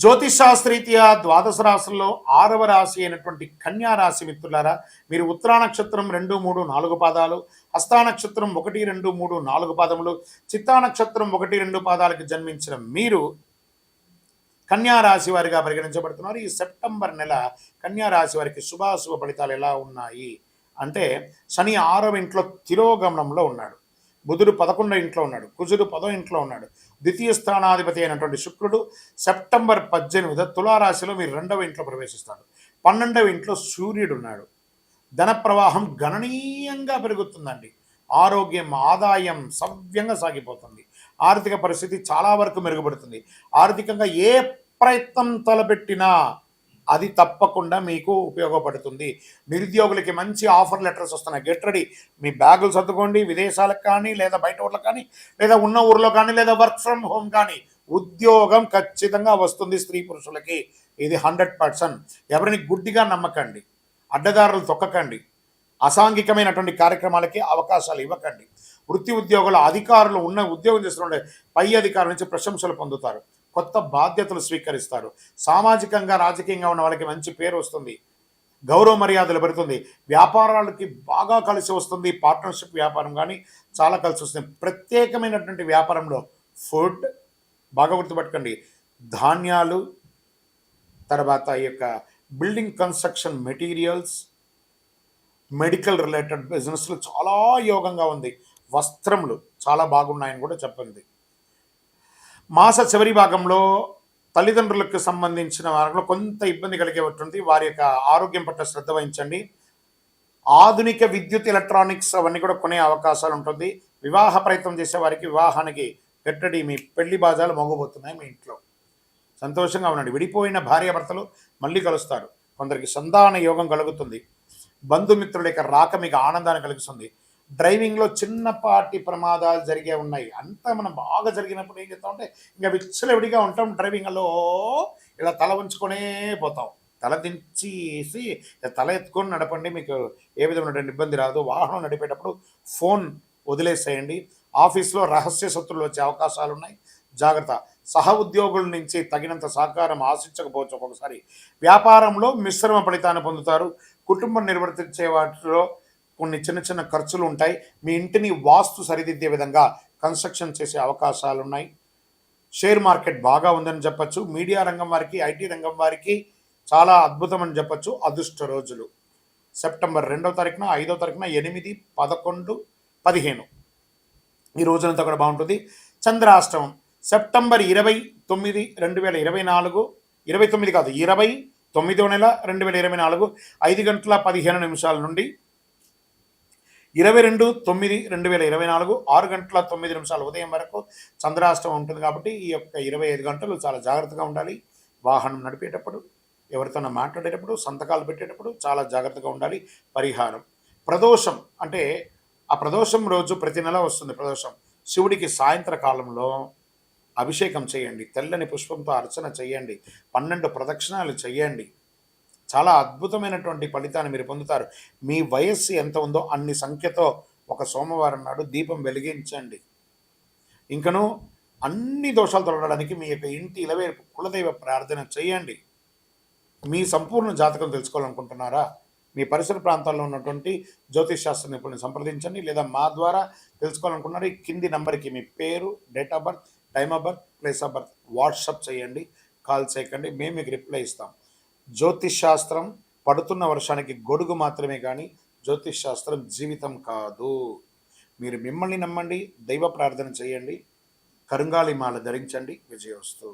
జ్యోతిషాస్త్రీత్యా ద్వాదశ రాశుల్లో 6వ రాశి అయినటువంటి కన్యా రాశి మిత్రులారా, మీరు ఉత్తరా నక్షత్రం 2, 3, 4 పాదాలు, హస్తా నక్షత్రం 1, 2, 3, 4 పాదములు, చిత్తా నక్షత్రం 1, 2 పాదాలకు జన్మించిన మీరు కన్యా రాశి వారిగా పరిగణించబడుతున్నారు. ఈ సెప్టెంబర్ నెల కన్యా రాశి వారికి శుభాశుభ ఫలితాలు ఎలా ఉన్నాయి అంటే, శని 6వ ఇంట్లో తిరోగమనంలో ఉన్నాడు, బుధుడు 11వ ఇంట్లో ఉన్నాడు, కుజుడు 10వ ఇంట్లో ఉన్నాడు. ద్వితీయ స్థానాధిపతి అయినటువంటి శుక్రుడు సెప్టెంబర్ 18 తులారాశిలో మీరు 2వ ఇంట్లో ప్రవేశిస్తాడు. 12వ ఇంట్లో సూర్యుడు ఉన్నాడు. ధన ప్రవాహం గణనీయంగా పెరుగుతుందండి. ఆరోగ్యం, ఆదాయం సవ్యంగా సాగిపోతుంది. ఆర్థిక పరిస్థితి చాలా వరకు మెరుగుపడుతుంది. ఆర్థికంగా ఏ ప్రయత్నం తలపెట్టినా అది తప్పకుండా మీకు ఉపయోగపడుతుంది. నిరుద్యోగులకి మంచి ఆఫర్ లెటర్స్ వస్తున్నాయి. Get ready. మీ బ్యాగులు సర్దుకోండి. విదేశాలకు కానీ, లేదా బయట ఊర్లకు కానీ, లేదా ఉన్న ఊర్లో కానీ, లేదా వర్క్ ఫ్రమ్ హోమ్ కానీ ఉద్యోగం ఖచ్చితంగా వస్తుంది స్త్రీ పురుషులకి. ఇది 100%. ఎవరిని గుడ్డిగా నమ్మకండి, అడ్డదారులు తొక్కకండి, అసాంఘికమైనటువంటి కార్యక్రమాలకి అవకాశాలు ఇవ్వకండి. వృత్తి ఉద్యోగుల అధికారులు ఉన్న ఉద్యోగం చేస్తున్న పై అధికారుల నుంచి ప్రశంసలు పొందుతారు. కొత్త బాధ్యతలు స్వీకరిస్తారు. సామాజికంగా, రాజకీయంగా ఉన్న వాళ్ళకి మంచి పేరు వస్తుంది. గౌరవ మర్యాదలు పెరుగుతుంది. వ్యాపారాలకి బాగా కలిసి వస్తుంది. పార్ట్నర్షిప్ వ్యాపారం కానీ చాలా కలిసి వస్తుంది. ప్రత్యేకమైనటువంటి వ్యాపారంలో ఫుడ్ బాగా గుర్తుపెట్టుకోండి, ధాన్యాలు, తర్వాత ఈ యొక్క building construction materials, medical related బిజినెస్లు చాలా యోగంగా ఉంది. వస్త్రములు చాలా బాగున్నాయని కూడా చెప్పింది. మాస చివరి భాగంలో తల్లిదండ్రులకు సంబంధించిన వారిలో కొంత ఇబ్బంది కలిగే ఉంటుంది. వారి యొక్క ఆరోగ్యం పట్ల శ్రద్ధ వహించండి. ఆధునిక విద్యుత్, ఎలక్ట్రానిక్స్ అవన్నీ కూడా కొనే అవకాశాలు ఉంటుంది. వివాహ ప్రయత్నం చేసే వారికి వివాహానికి గెట్టడి, మీ పెళ్లి బాజాలు మోగబోతున్నాయి. మీ ఇంట్లో సంతోషంగా ఉండండి. విడిపోయిన భార్యాభర్తలు మళ్ళీ కలుస్తారు. కొందరికి సంతాన యోగం కలుగుతుంది. బంధుమిత్రుల యొక్క రాక మీకు ఆనందాన్ని కలిగిస్తుంది. డ్రైవింగ్లో చిన్నపాటి ప్రమాదాలు జరిగే ఉన్నాయి. అంతా మనం బాగా జరిగినప్పుడు ఏం చేస్తామంటే ఇంకా విచ్చలవిడిగా ఉంటాం. డ్రైవింగ్లో ఇలా తల ఉంచుకొనే పోతాం. తల దించేసి తల ఎత్తుకొని నడపండి. మీకు ఏ విధమైనటువంటి ఇబ్బంది రాదు. వాహనం నడిపేటప్పుడు ఫోన్ వదిలేసేయండి. ఆఫీస్లో రహస్య శత్రువులు వచ్చే అవకాశాలు ఉన్నాయి. జాగ్రత్త. సహ ఉద్యోగుల నుంచి తగినంత సహకారం ఆశించకపోవచ్చు. ఒక్కొక్కసారి వ్యాపారంలో మిశ్రమ ఫలితాన్ని పొందుతారు. కుటుంబం నిర్వర్తించే వాటిలో కొన్ని చిన్న చిన్న ఖర్చులు ఉంటాయి. మీ ఇంటిని వాస్తు సరిదిద్దే విధంగా కన్స్ట్రక్షన్ చేసే అవకాశాలు ఉన్నాయి. షేర్ మార్కెట్ బాగా ఉందని చెప్పచ్చు. మీడియా రంగం వారికి, ఐటీ రంగం వారికి చాలా అద్భుతం అని చెప్పచ్చు. అదృష్ట రోజులు సెప్టెంబర్ 2వ తారీఖున, 5వ తారీఖున, 8, 11, 15 ఈ రోజునంతా కూడా బాగుంటుంది. చంద్రాష్టమం సెప్టెంబర్ 29, 2024, 29 కాదు, 29వ నెల 2024 5 గంటల 15 నిమిషాల నుండి 22/9/2024 6 గంటల 9 నిమిషాలు ఉదయం వరకు చంద్రాష్టమం ఉంటుంది. కాబట్టి ఈ యొక్క 25 గంటలు చాలా జాగ్రత్తగా ఉండాలి. వాహనం నడిపేటప్పుడు, ఎవరితోనో మాట్లాడేటప్పుడు, సంతకాలు పెట్టేటప్పుడు చాలా జాగ్రత్తగా ఉండాలి. పరిహారం ప్రదోషం అంటే ఆ ప్రదోషం రోజు ప్రతి నెల వస్తుంది. ప్రదోషం శివుడికి సాయంత్రకాలంలో అభిషేకం చేయండి. తెల్లని పుష్పంతో అర్చన చేయండి. 12 ప్రదక్షిణాలు చేయండి. చాలా అద్భుతమైనటువంటి ఫలితాన్ని మీరు పొందుతారు. మీ వయస్సు ఎంత ఉందో అన్ని సంఖ్యతో ఒక సోమవారం నాడు దీపం వెలిగించండి. ఇంకను అన్ని దోషాలు తొలగడానికి మీ యొక్క ఇంటి ఇలవేల్పు కులదైవ ప్రార్థన చేయండి. మీ సంపూర్ణ జాతకం తెలుసుకోవాలనుకుంటున్నారా? మీ పరిసర ప్రాంతాల్లో ఉన్నటువంటి జ్యోతిష్ శాస్త్ర నిపుణులను సంప్రదించండి. లేదా మా ద్వారా తెలుసుకోవాలనుకున్నారు ఈ కింది నంబర్కి మీ పేరు, date of birth, time of birth, place of birth WhatsApp చేయండి. కాల్ చేయకండి, మేము మీకు రిప్లై ఇస్తాం. జ్యోతిష్ శాస్త్రం పడుతున్న వర్షానికి గొడుగు మాత్రమే కానీ జ్యోతిష్ శాస్త్రం జీవితం కాదు. మీరు మిమ్మల్ని నమ్మండి, దైవ ప్రార్థన చేయండి, కరుంగాలి మాల ధరించండి. విజయోస్తు.